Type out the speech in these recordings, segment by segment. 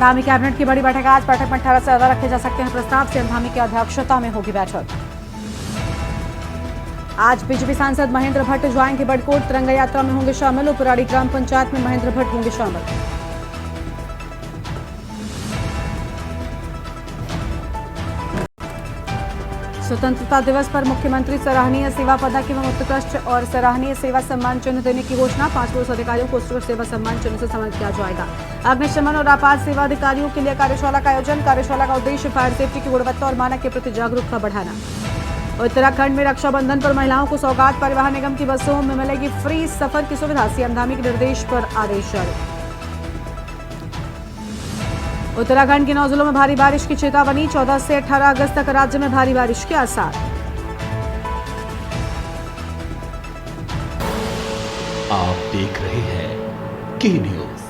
Dhami cabinet की बड़ी बैठक आज। बैठक में 18 से ज्यादा रखे जा सकते हैं प्रस्ताव। सीएम धामी की अध्यक्षता में होगी बैठक। आज बीजेपी सांसद महेंद्र भट्ट जाएंगे बड़कोट, तिरंगा यात्रा में होंगे शामिल। उपराड़ी ग्राम पंचायत में महेंद्र भट्ट होंगे शामिल। स्वतंत्रता दिवस पर मुख्यमंत्री सराहनीय सेवा पदक एवं उत्कृष्ट और सराहनीय सेवा सम्मान चिन्ह देने की घोषणा। 5 पुलिस अधिकारियों को उत्कृष्ट सेवा सम्मान चिन्ह से सम्मानित किया जाएगा। अग्निशमन और आपात सेवा अधिकारियों के लिए कार्यशाला का आयोजन। कार्यशाला का उद्देश्य फायर सेफ्टी की गुणवत्ता और मानक के प्रति जागरूकता बढ़ाना। उत्तराखंड में रक्षाबंधन पर महिलाओं को सौगात। परिवहन निगम की बसों में मिलेगी फ्री सफर की सुविधा। सीएम धामी के निर्देश पर आदेश जारी। उत्तराखंड के 9 जिलों में भारी बारिश की चेतावनी। 14 से 18 अगस्त तक राज्य में भारी बारिश के आसार। आप देख रहे हैं के न्यूज,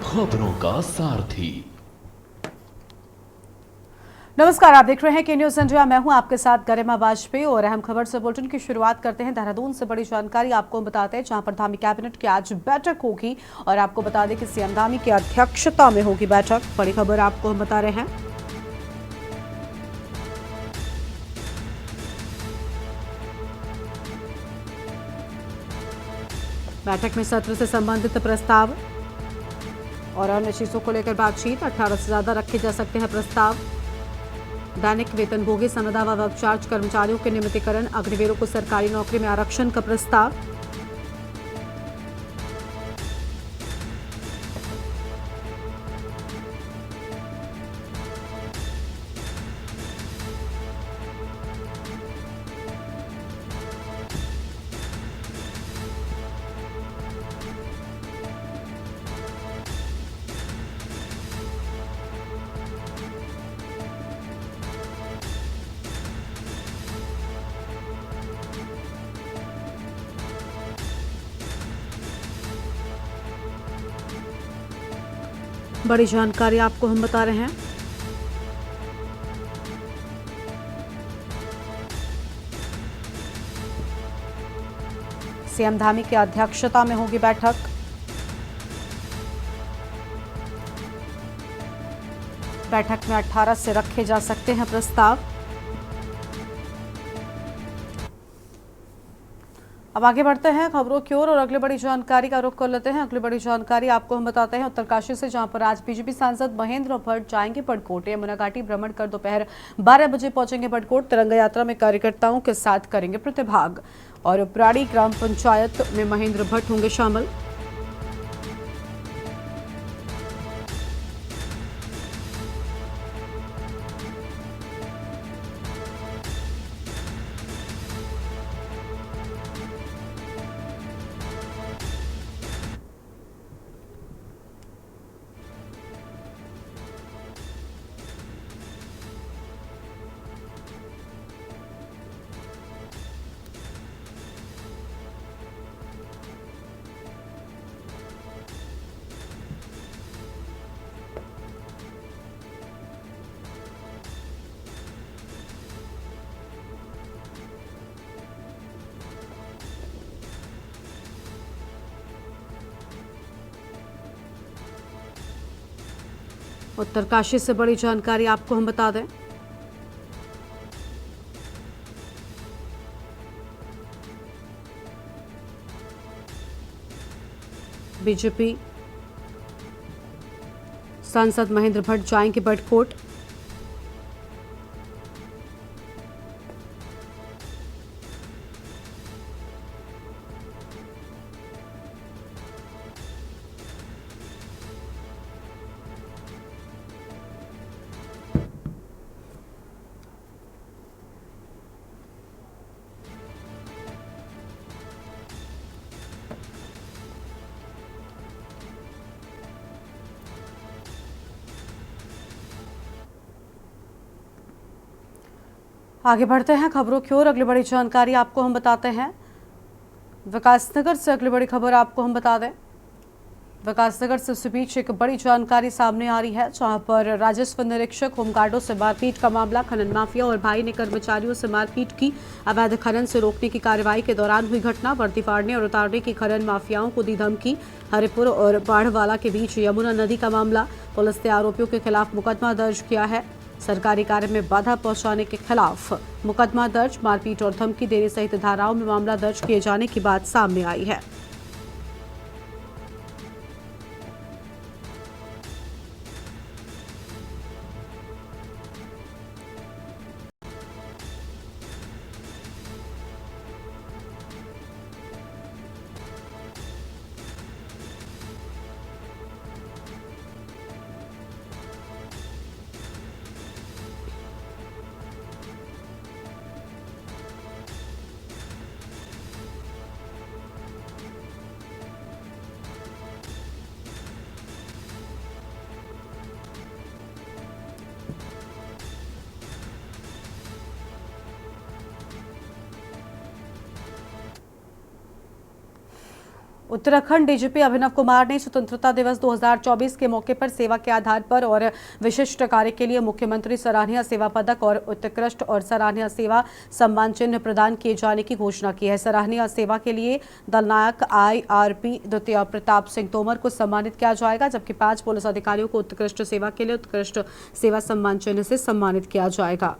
खबरों का सारथी। नमस्कार, आप देख रहे हैं के न्यूज इंडिया। मैं हूं आपके साथ गरिमा वाजपेयी और अहम खबर से बुलेटिन की शुरुआत करते हैं। देहरादून से बड़ी जानकारी आपको बताते हैं, जहां पर धामी कैबिनेट की आज बैठक होगी और आपको बता दें कि सीएम धामी की अध्यक्षता में होगी बैठक। बड़ी खबर आपको हम बता रहे हैं। बैठक में सत्र से संबंधित प्रस्ताव और अन्य चीजों को लेकर बातचीत। 18 से ज्यादा रखे जा सकते हैं प्रस्ताव। दैनिक वेतनभोगी संविदा व वर्क चार्ज कर्मचारियों के नियमितीकरण। अग्निवीरों को सरकारी नौकरी में आरक्षण का प्रस्ताव। बड़ी जानकारी आपको हम बता रहे हैं। सीएम धामी की अध्यक्षता में होगी बैठक। बैठक में 18 से रखे जा सकते हैं प्रस्ताव। अब आगे बढ़ते हैं खबरों की ओर और अगली बड़ी जानकारी का रुख कर लेते हैं। अगली बड़ी जानकारी आपको हम बताते हैं उत्तरकाशी से, जहां पर आज बीजेपी सांसद महेंद्र भट्ट जाएंगे बड़कोट। यमुना घाटी भ्रमण कर दोपहर 12 बजे पहुंचेंगे बड़कोट। तिरंगा यात्रा में कार्यकर्ताओं के साथ करेंगे प्रतिभाग और उपराड़ी ग्राम पंचायत में महेंद्र भट्ट होंगे शामिल। उत्तरकाशी से बड़ी जानकारी आपको हम बता दें। बीजेपी सांसद महेंद्र भट्ट जाएंगे बड़कोट। आगे बढ़ते हैं खबरों की ओर। अगली बड़ी जानकारी आपको हम बताते हैं विकासनगर से। अगली बड़ी खबर आपको हम बता दें, विकासनगर से इस बीच एक बड़ी जानकारी सामने आ रही है, जहां पर राजस्व निरीक्षक होमगार्डों से मारपीट का मामला। खनन माफिया और भाई ने कर्मचारियों से मारपीट की। अवैध खनन से रोकने की कार्रवाई के दौरान हुई घटना। वर्दी फाड़ने और उतारने की खनन माफियाओं को दी धमकी। हरिपुर और बाढ़वाला के बीच यमुना नदी का मामला। पुलिस ने आरोपियों के खिलाफ मुकदमा दर्ज किया है। सरकारी कार्य में बाधा पहुंचाने के खिलाफ मुकदमा दर्ज। मारपीट और धमकी देने सहित धाराओं में मामला दर्ज किए जाने की बात सामने आई है। उत्तराखंड डीजीपी अभिनव कुमार ने स्वतंत्रता दिवस 2024 के मौके पर सेवा के आधार पर और विशिष्ट कार्य के लिए मुख्यमंत्री सराहनीय सेवा पदक और उत्कृष्ट और सराहनीय सेवा सम्मान चिन्ह प्रदान किए जाने की घोषणा की है। सराहनीय सेवा के लिए दलनायक IRP द्वितीय प्रताप सिंह तोमर को सम्मानित किया जाएगा, जबकि 5 पुलिस अधिकारियों को उत्कृष्ट सेवा के लिए उत्कृष्ट सेवा सम्मान चिन्ह से सम्मानित किया जाएगा।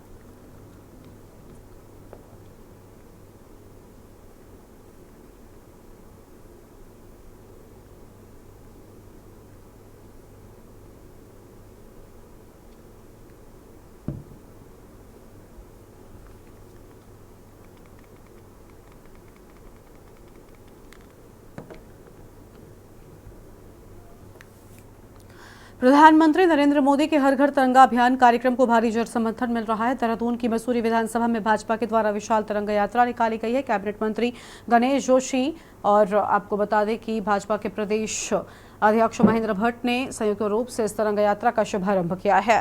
प्रधानमंत्री नरेंद्र मोदी के हर घर तिरंगा अभियान कार्यक्रम को भारी जन समर्थन मिल रहा है। देहरादून की मसूरी विधानसभा में भाजपा के द्वारा विशाल तिरंगा यात्रा निकाली गई है। कैबिनेट मंत्री गणेश जोशी और आपको बता दें कि भाजपा के प्रदेश अध्यक्ष महेंद्र भट्ट ने संयुक्त रूप से इस तिरंगा यात्रा का शुभारंभ किया है।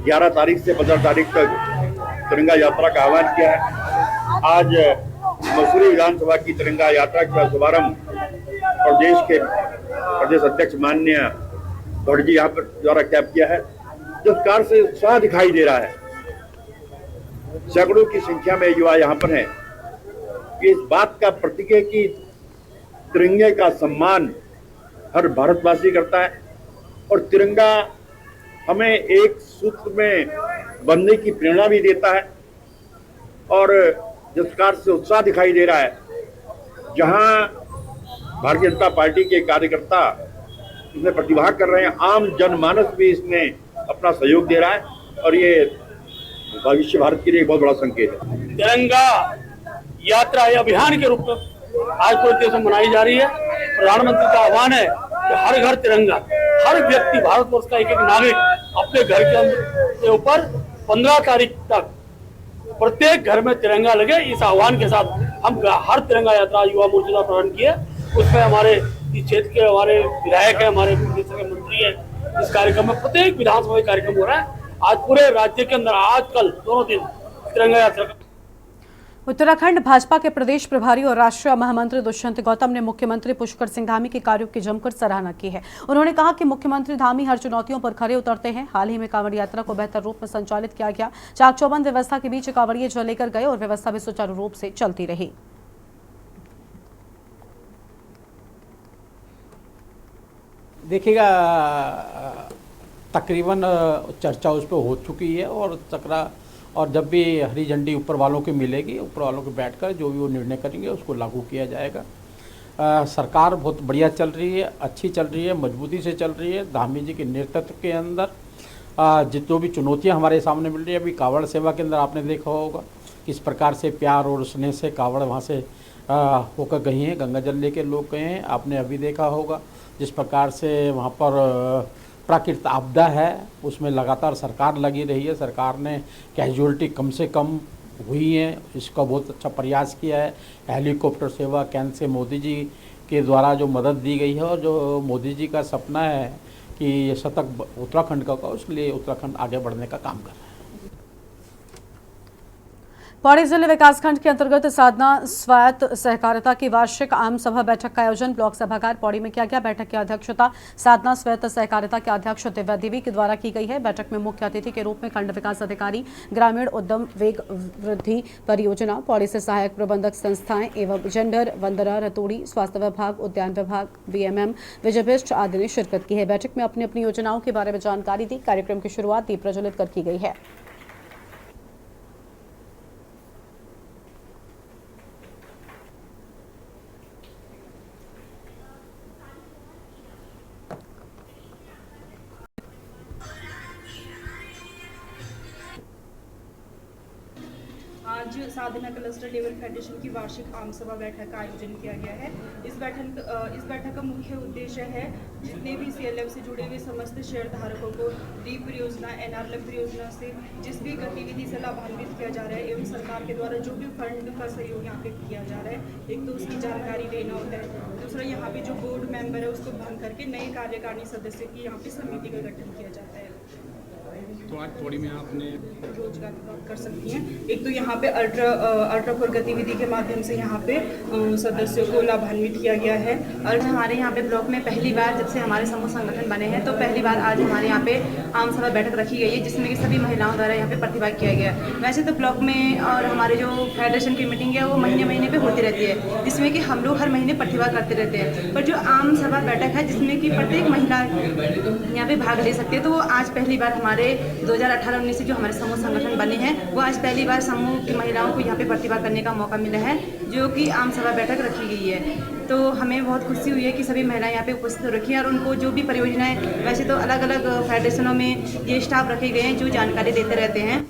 11 तारीख से 15 तारीख तक तिरंगा यात्रा का आह्वान किया है। आज मसूरी विधानसभा की तिरंगा यात्रा का शुभारंभ प्रदेश के प्रदेश अध्यक्ष माननीय भट्ट जी यहाँ पर द्वारा कैब किया है। जिस प्रकार से उत्साह दिखाई दे रहा है, सैकड़ों की संख्या में युवा यहाँ पर हैं, इस बात का प्रतीक है कि तिरंगे का सम्मान हर भारतवासी करता है और तिरंगा हमें एक सूत्र में बंधने की प्रेरणा भी देता है। और जिस प्रकार से उत्साह दिखाई दे रहा है, जहां भारतीय जनता पार्टी के कार्यकर्ता इसमें प्रतिभाग कर रहे हैं, आम जनमानस भी इसमें अपना सहयोग दे रहा है और ये भविष्य भारत के लिए एक बहुत बड़ा संकेत है। तिरंगा यात्रा या अभियान के रूप में आज पूरे देश में मनाई जा रही है। प्रधानमंत्री का आह्वान है कि हर घर तिरंगा, हर व्यक्ति, भारतवर्ष का एक एक नागरिक अपने घर के ऊपर 15 तारीख तक प्रत्येक घर में तिरंगा लगे। इस आह्वान के साथ हम हर तिरंगा यात्रा युवा मोर्चा का प्रारंभ किया। उसमें हमारे इस क्षेत्र के हमारे विधायक हैं, हमारे प्रदेश के मंत्री हैं। इस कार्यक्रम में प्रत्येक विधानसभा कार्यक्रम हो रहा है। आज पूरे राज्य के अंदर आज कल दोनों दिन तिरंगा यात्रा का। उत्तराखंड भाजपा के प्रदेश प्रभारी और राष्ट्रीय महामंत्री दुष्यंत गौतम ने मुख्यमंत्री पुष्कर सिंह धामी के कार्यों की जमकर सराहना की है। उन्होंने कहा कि मुख्यमंत्री धामी हर चुनौतियों पर खरे उतरते हैं। हाल ही में कांवड़ यात्रा को बेहतर रूप में संचालित किया गया। चाक चौबंद व्यवस्था के बीच कांवड़िए जल लेकर गए और व्यवस्था भी सुचारू रूप से चलती रही। देखिएगा, तकरीबन चर्चा उस पर हो चुकी है और जब भी हरी झंडी ऊपर वालों की मिलेगी, ऊपर वालों के बैठकर जो भी वो निर्णय करेंगे उसको लागू किया जाएगा। सरकार बहुत बढ़िया चल रही है, अच्छी चल रही है, मजबूती से चल रही है। धामी जी के नेतृत्व के अंदर जो भी चुनौतियां हमारे सामने मिल रही है, अभी कांवड़ सेवा के अंदर आपने देखा होगा किस प्रकार से प्यार और स्नेह से कांवड़ वहाँ से होकर गई हैं, गंगा जल लेके लोग गए हैं। आपने अभी देखा होगा जिस प्रकार से वहाँ पर प्राकृतिक आपदा है उसमें लगातार सरकार लगी रही है। सरकार ने कैजुअलिटी कम से कम हुई है, इसका बहुत अच्छा प्रयास किया है। हेलीकॉप्टर सेवा केंद्र से मोदी जी के द्वारा जो मदद दी गई है और जो मोदी जी का सपना है कि ये शतक उत्तराखंड का, उसके लिए उत्तराखंड आगे बढ़ने का काम कर रहा है। पौड़ी जिले विकासखंड के अंतर्गत साधना स्वायत्त सहकारिता की वार्षिक आम सभा बैठक का आयोजन ब्लॉक सभागार पौड़ी में किया गया। बैठक की अध्यक्षता साधना स्वायत्त सहकारिता के अध्यक्ष दिव्या देवी के द्वारा की गई है। बैठक में मुख्य अतिथि के रूप में खंड विकास अधिकारी, ग्रामीण उद्यम वेग वृद्धि परियोजना, पौड़ी से सहायक प्रबंधक संस्थाएं एवं जेंडर, वंदना रतोड़ी, स्वास्थ्य विभाग, उद्यान विभाग, बीएमएम, विजयभिष्ट आदि ने शिरकत की है। बैठक में अपनी अपनी योजनाओं के बारे में जानकारी दी। कार्यक्रम की शुरुआत दीप प्रज्वलित कर की गई है। आज साधना क्लस्टर लेवल फेडरेशन की वार्षिक आम सभा बैठक का आयोजन किया गया है। इस बैठक का मुख्य उद्देश्य है जितने भी सीएलएफ से जुड़े हुए समस्त शेयर धारकों को दीप परियोजना, एनआरएलएम परियोजना से जिस भी गतिविधि से लाभान्वित किया जा रहा है एवं सरकार के द्वारा जो भी फंड का सहयोग यहाँ पे किया जा रहा है, एक तो उसकी जानकारी देना होता है, दूसरा यहाँ पे जो बोर्ड मेंबर है उसको भंग करके नए कार्यकारिणी सदस्य की यहाँ पे समिति का गठन किया जाता है। तो आज पौड़ी में आपने रोजगार की बात कर सकती हैं। एक तो यहाँ पे अल्ट्रा फोर गतिविधि के माध्यम से यहाँ पे सदस्यों को लाभान्वित किया गया है। और हमारे यहाँ पे ब्लॉक में पहली बार जब से हमारे समूह संगठन बने हैं तो पहली बार आज हमारे यहाँ पे आम सभा बैठक रखी गई है, जिसमें कि सभी महिलाओं द्वारा यहाँ पे प्रतिभाग किया गया है। वैसे तो ब्लॉक में और हमारे जो फेडरेशन की मीटिंग है वो महीने महीने पे होती रहती है, जिसमें कि हम लोग हर महीने प्रतिभाग करते रहते हैं। पर जो आम सभा बैठक है जिसमें कि प्रत्येक महिला यहाँ पे भाग ले सकती है, तो वो आज पहली बार हमारे 2018-19 से जो हमारे समूह संगठन बने हैं वो आज पहली बार समूह की महिलाओं को यहाँ पे प्रतिभाग करने का मौका मिला है, जो कि आम सभा बैठक रखी गई है। तो हमें बहुत खुशी हुई है कि सभी महिलाएं यहाँ पे उपस्थित हो रखी हैं और उनको जो भी परियोजनाएं, वैसे तो अलग अलग फेडरेशनों में ये स्टाफ रखे गए हैं जो जानकारी देते रहते हैं।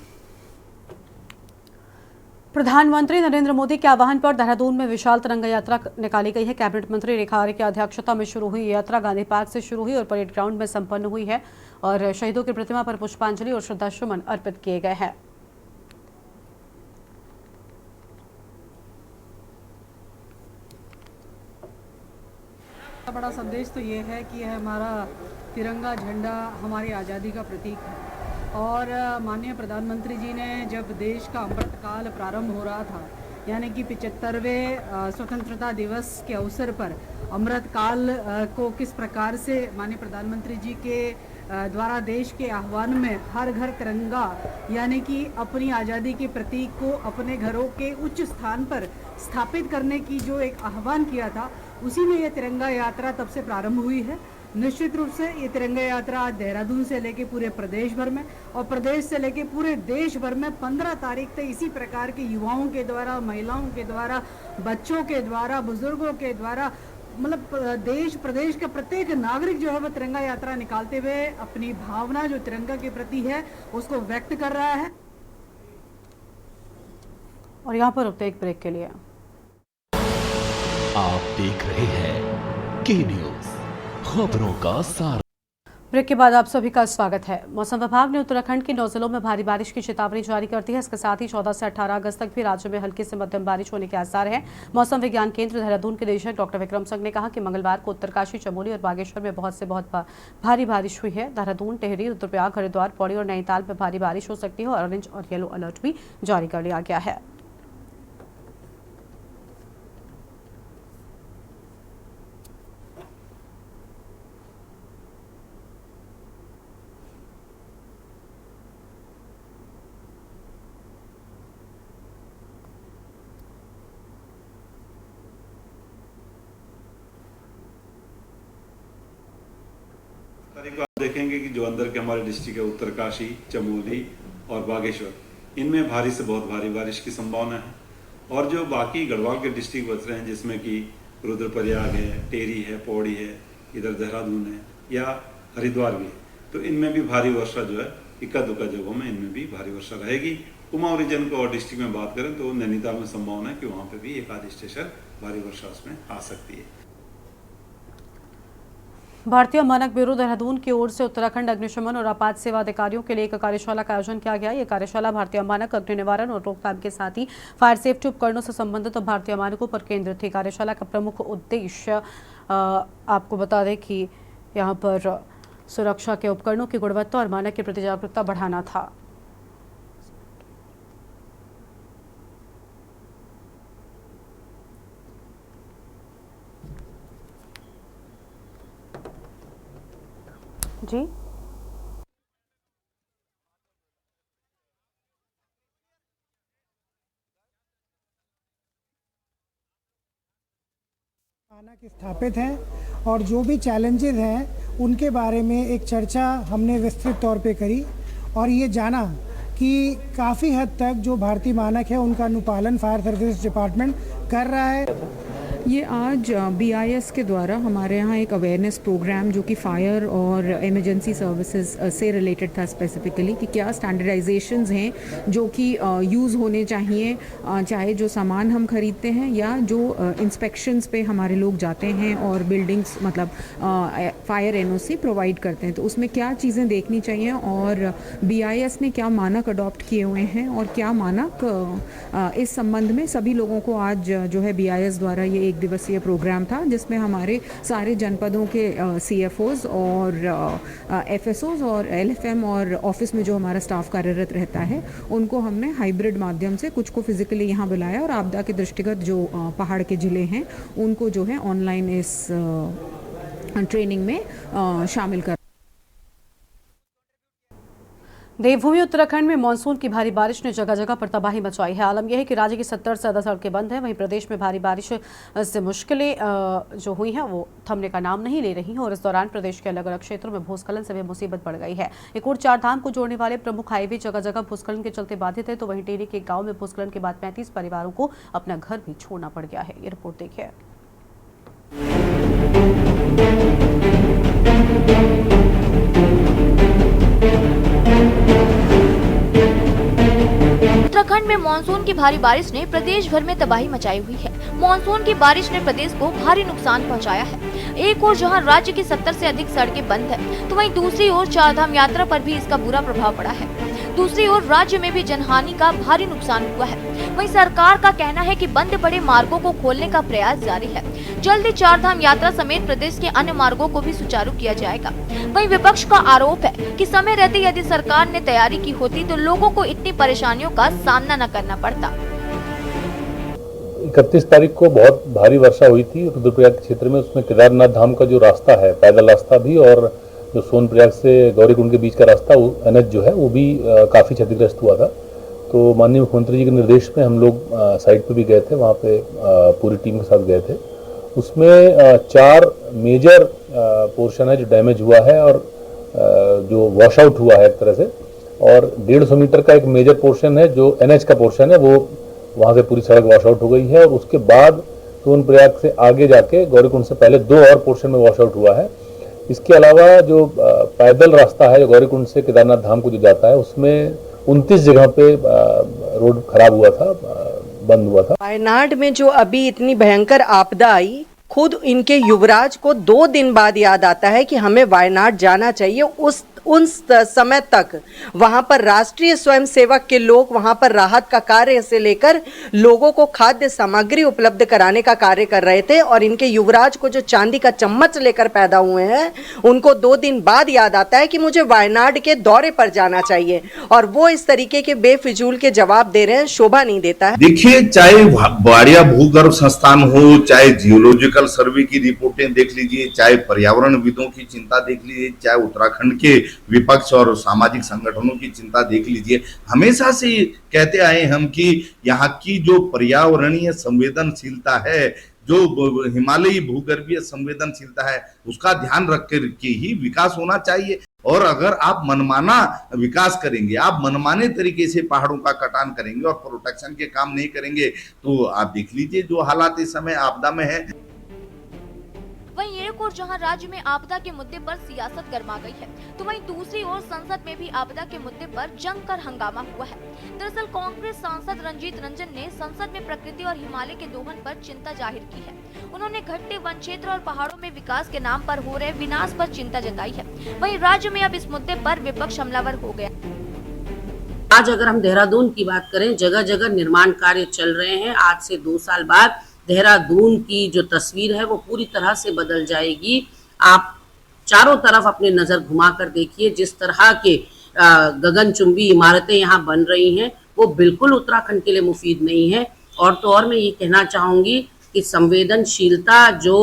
प्रधानमंत्री नरेंद्र मोदी के आह्वान पर देहरादून में विशाल तिरंगा यात्रा निकाली गई है। कैबिनेट मंत्री रेखा आर्य की अध्यक्षता में शुरू हुई यात्रा गांधी पार्क से शुरू हुई और परेड ग्राउंड में संपन्न हुई है और शहीदों की प्रतिमा पर पुष्पांजलि और श्रद्धासुमन अर्पित किए गए हैं। बड़ा संदेश तो ये है कि यह हमारा तिरंगा झंडा हमारी आज़ादी का प्रतीक है और माननीय प्रधानमंत्री जी ने जब देश का अमृतकाल प्रारंभ हो रहा था, यानी कि 75वें स्वतंत्रता दिवस के अवसर पर अमृतकाल को किस प्रकार से माननीय प्रधानमंत्री जी के द्वारा देश के आह्वान में हर घर तिरंगा यानी कि अपनी आज़ादी के प्रतीक को अपने घरों के उच्च स्थान पर स्थापित करने की जो एक आह्वान किया था, उसी में ये तिरंगा यात्रा तब से प्रारंभ हुई है। निश्चित रूप से ये तिरंगा यात्रा आज देहरादून से लेके पूरे प्रदेश भर में और प्रदेश से लेके पूरे देश भर में 15 तारीख तक इसी प्रकार के युवाओं के द्वारा, महिलाओं के द्वारा, बच्चों के द्वारा, बुजुर्गों के द्वारा, मतलब देश प्रदेश का प्रत्येक नागरिक जो है वो तिरंगा यात्रा निकालते हुए अपनी भावना जो तिरंगा के प्रति है उसको व्यक्त कर रहा है। और यहाँ पर रुकते एक ब्रेक के लिए। आप देख रहे हैं के न्यूज, खबरों का सार। ब्रेक के बाद आप सभी का स्वागत है। मौसम विभाग ने उत्तराखंड के 9 जिलों में भारी बारिश की चेतावनी जारी कर दी है। इसके साथ ही 14 से 18 अगस्त तक भी राज्य में हल्की से मध्यम बारिश होने के आसार हैं। मौसम विज्ञान केंद्र देहरादून के निदेशक डॉक्टर विक्रम सिंह ने कहा कि मंगलवार को उत्तरकाशी, चमोली और बागेश्वर में बहुत भारी बारिश हुई है। देहरादून, टिहरी, रुद्रप्रयाग, हरिद्वार, पौड़ी और नैनीताल में भारी बारिश हो सकती है और ऑरेंज और येलो अलर्ट भी जारी कर लिया गया है। तारीख को आप देखेंगे कि जो अंदर के हमारे डिस्ट्रिक्ट है उत्तरकाशी, चमोली और बागेश्वर, इनमें भारी से बहुत भारी बारिश की संभावना है। और जो बाकी गढ़वाल के डिस्ट्रिक्ट बच रहे हैं जिसमें कि रुद्रप्रयाग है, टेरी है, पौड़ी है, इधर देहरादून है या हरिद्वार भी है, तो इनमें भी भारी वर्षा जो है इक्का दुक्का जगहों में इनमें भी भारी वर्षा रहेगी। कुमाऊं रीजन को और डिस्ट्रिक्ट में बात करें तो नैनीताल में संभावना है कि वहाँ पे भी एक आध स्टेशन भारी वर्षा उसमें आ सकती है। भारतीय मानक ब्यूरो देहरादून की ओर से उत्तराखंड अग्निशमन और आपात सेवा अधिकारियों के लिए एक कार्यशाला का आयोजन किया गया। ये कार्यशाला भारतीय मानक, अग्नि निवारण और रोकथाम के साथ ही फायर सेफ्टी उपकरणों से संबंधित भारतीय मानकों पर केंद्रित थी। कार्यशाला का प्रमुख उद्देश्य आपको बता दें कि यहाँ पर सुरक्षा के उपकरणों की गुणवत्ता और मानक के प्रति जागरूकता बढ़ाना था। जी मानक स्थापित हैं और जो भी चैलेंजेस हैं उनके बारे में एक चर्चा हमने विस्तृत तौर पे करी और ये जाना कि काफ़ी हद तक जो भारतीय मानक है उनका अनुपालन फायर सर्विस डिपार्टमेंट कर रहा है। ये आज BIS के द्वारा हमारे यहाँ एक अवेयरनेस प्रोग्राम जो कि फायर और इमरजेंसी सर्विसेज से रिलेटेड था स्पेसिफिकली कि क्या स्टैंडर्डाइजेशंस हैं जो कि यूज़ होने चाहिए, चाहे जो सामान हम खरीदते हैं या जो इंस्पेक्शंस पे हमारे लोग जाते हैं और बिल्डिंग्स मतलब फायर NOC प्रोवाइड करते हैं, तो उसमें क्या चीज़ें देखनी चाहिए और BIS ने क्या मानक अडॉप्ट किए हुए हैं और क्या मानक इस संबंध में सभी लोगों को आज जो है BIS द्वारा ये एक दिवसीय प्रोग्राम था जिसमें हमारे सारे जनपदों के CFOs और FSOs और LFM और ऑफिस में जो हमारा स्टाफ कार्यरत रहता है उनको हमने हाइब्रिड माध्यम से कुछ को फिजिकली यहाँ बुलाया और आपदा के दृष्टिगत जो पहाड़ के जिले हैं उनको जो है ऑनलाइन इस ट्रेनिंग में शामिल कर। देवभूमि उत्तराखंड में मानसून की भारी बारिश ने जगह जगह पर तबाही मचाई है। आलम यह है कि राज्य की 70 से ज्यादा सड़कें बंद हैं। वहीं प्रदेश में भारी बारिश से मुश्किलें जो हुई हैं वो थमने का नाम नहीं ले रही हैं और इस दौरान प्रदेश के अलग अलग क्षेत्रों में भूस्खलन से भी मुसीबत बढ़ गई है। एक और 4 धाम को जोड़ने वाले प्रमुख हाईवे जगह जगह भूस्खलन के चलते बाधित है, तो वहीं टेरी के गाँव में भूस्खलन के बाद 35 परिवारों को अपना घर भी छोड़ना पड़ गया है। ये रिपोर्ट देखिए। उत्तराखंड में मानसून की भारी बारिश ने प्रदेश भर में तबाही मचाई हुई है। मानसून की बारिश ने प्रदेश को भारी नुकसान पहुंचाया है। एक ओर जहां राज्य की 70 से अधिक सड़कें बंद है, तो वहीं दूसरी ओर 4 धाम यात्रा पर भी इसका बुरा प्रभाव पड़ा है। दूसरी ओर राज्य में भी जनहानि का भारी नुकसान हुआ है। वहीं सरकार का कहना है कि बंद पड़े मार्गों को खोलने का प्रयास जारी है। जल्द ही 4 धाम यात्रा समेत प्रदेश के अन्य मार्गों को भी सुचारू किया जाएगा। वहीं विपक्ष का आरोप है कि समय रहते यदि सरकार ने तैयारी की होती तो लोगों को इतनी परेशानियों का सामना न करना पड़ता। 31 तारीख को बहुत भारी वर्षा हुई थी रुद्रप्रयाग क्षेत्र में। उसमें केदारनाथ धाम का जो रास्ता है, पैदल रास्ता भी, और जो सोनप्रयाग से गौरीकुंड के बीच का रास्ता NH जो है वो भी काफ़ी क्षतिग्रस्त हुआ था। तो माननीय मुख्यमंत्री जी के निर्देश में हम लोग साइट पे भी गए थे, वहाँ पे पूरी टीम के साथ गए थे। उसमें 4 मेजर पोर्शन है जो डैमेज हुआ है और जो वॉश आउट हुआ है एक तरह से, और 150 मीटर का एक मेजर पोर्शन है जो NH का पोर्शन है, वो वहाँ से पूरी सड़क वॉश आउट हो गई है। और उसके बाद सोनप्रयाग से आगे जाके गौरीकुंड से पहले 2 और पोर्शन में वॉश आउट हुआ है। इसके अलावा जो पैदल रास्ता है जो गौरीकुंड से केदारनाथ धाम को जो जाता है, उसमें 29 जगह पे रोड खराब हुआ था, बंद हुआ था। वायनाड में जो अभी इतनी भयंकर आपदा आई, खुद इनके युवराज को 2 दिन बाद याद आता है कि हमें वायनाड जाना चाहिए। उन समय तक वहां पर राष्ट्रीय स्वयंसेवक के लोग वहां पर राहत का कार्य से लेकर लोगों को खाद्य सामग्री उपलब्ध कराने का कार्य कर रहे थे, और इनके युवराज को जो चांदी का चम्मच लेकर पैदा हुए हैं उनको 2 दिन बाद याद आता है कि मुझे वायनाड के दौरे पर जाना चाहिए, और वो इस तरीके के बेफिजूल के जवाब दे रहे हैं, शोभा नहीं देता है। देखिए, चाहे बाड़िया भूगर्भ संस्थान हो, चाहे जियोलॉजिकल सर्वे की रिपोर्टें देख लीजिए, चाहे पर्यावरण विदों की चिंता देख लीजिए, चाहे उत्तराखंड के विपक्ष और सामाजिक संगठनों की चिंता देख लीजिए, हमेशा से कहते आए हम कि यहाँ की जो पर्यावरणीय संवेदनशीलता है, जो हिमालयी भूगर्भीय संवेदनशीलता है, उसका ध्यान रख कर के ही विकास होना चाहिए। और अगर आप मनमाना विकास करेंगे, आप मनमाने तरीके से पहाड़ों का कटान करेंगे और प्रोटेक्शन के काम नहीं करेंगे, तो आप देख लीजिए जो हालात इस समय आपदा में है। वहीं एक ओर जहां राज्य में आपदा के मुद्दे पर सियासत गर्मा गई है, तो वहीं दूसरी ओर संसद में भी आपदा के मुद्दे पर जमकर हंगामा हुआ है। दरअसल कांग्रेस सांसद रंजीत रंजन ने संसद में प्रकृति और हिमालय के दोहन पर चिंता जाहिर की है। उन्होंने घटते वन क्षेत्र और पहाड़ों में विकास के नाम पर हो रहे विनाश पर चिंता जताई है। वहीं राज्य में अब इस मुद्दे पर विपक्ष हमलावर हो गया। आज अगर हम देहरादून की बात करें, जगह जगह निर्माण कार्य चल रहे हैं। आज से 2 साल बाद देहरादून की जो तस्वीर है वो पूरी तरह से बदल जाएगी। आप चारों तरफ अपनी नज़र घुमा कर देखिए, जिस तरह के गगनचुंबी इमारतें यहाँ बन रही हैं वो बिल्कुल उत्तराखंड के लिए मुफीद नहीं है। और तो और मैं ये कहना चाहूँगी कि संवेदनशीलता जो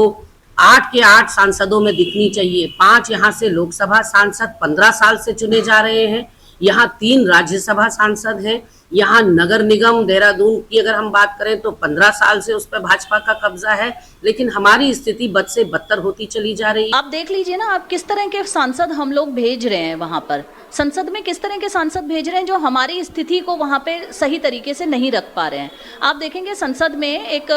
8 के 8 सांसदों में दिखनी चाहिए। 5 यहाँ से लोकसभा सांसद 15 साल से चुने जा रहे हैं, यहाँ 3 राज्यसभा सांसद हैं, यहाँ नगर निगम देहरादून की अगर हम बात करें तो 15 साल से उस पर भाजपा का कब्जा है, लेकिन हमारी स्थिति बद से बदतर होती चली जा रही है। आप देख लीजिए ना, आप किस तरह के सांसद हम लोग भेज रहे हैं वहाँ पर, संसद में किस तरह के सांसद भेज रहे हैं जो हमारी स्थिति को वहाँ पे सही तरीके से नहीं रख पा रहे हैं। आप देखेंगे संसद में एक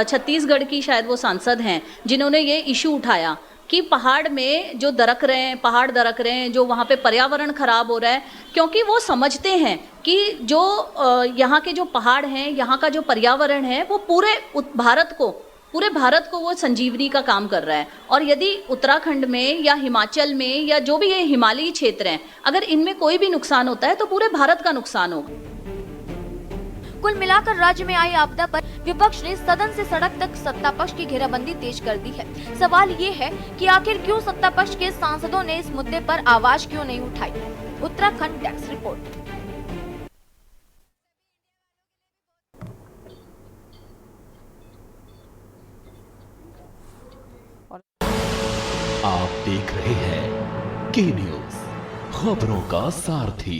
छत्तीसगढ़ की शायद वो सांसद हैं जिन्होंने ये इशू उठाया कि पहाड़ में जो दरक रहे हैं, पहाड़ दरक रहे हैं, जो वहाँ पे पर्यावरण खराब हो रहा है, क्योंकि वो समझते हैं कि जो यहाँ के जो पहाड़ हैं, यहाँ का जो पर्यावरण है वो पूरे भारत को वो संजीवनी का काम कर रहा है। और यदि उत्तराखंड में या हिमाचल में या जो भी ये हिमालयी क्षेत्र हैं, अगर इनमें कोई भी नुकसान होता है तो पूरे भारत का नुकसान होगा। कुल मिलाकर राज्य में आई आपदा पर विपक्ष ने सदन से सड़क तक सत्ता पक्ष की घेराबंदी तेज कर दी है। सवाल ये है कि आखिर क्यों सत्ता पक्ष के सांसदों ने इस मुद्दे पर आवाज क्यों नहीं उठाई। Uttarakhand desk report. आप देख रहे हैं के न्यूज, खबरों का सारथी।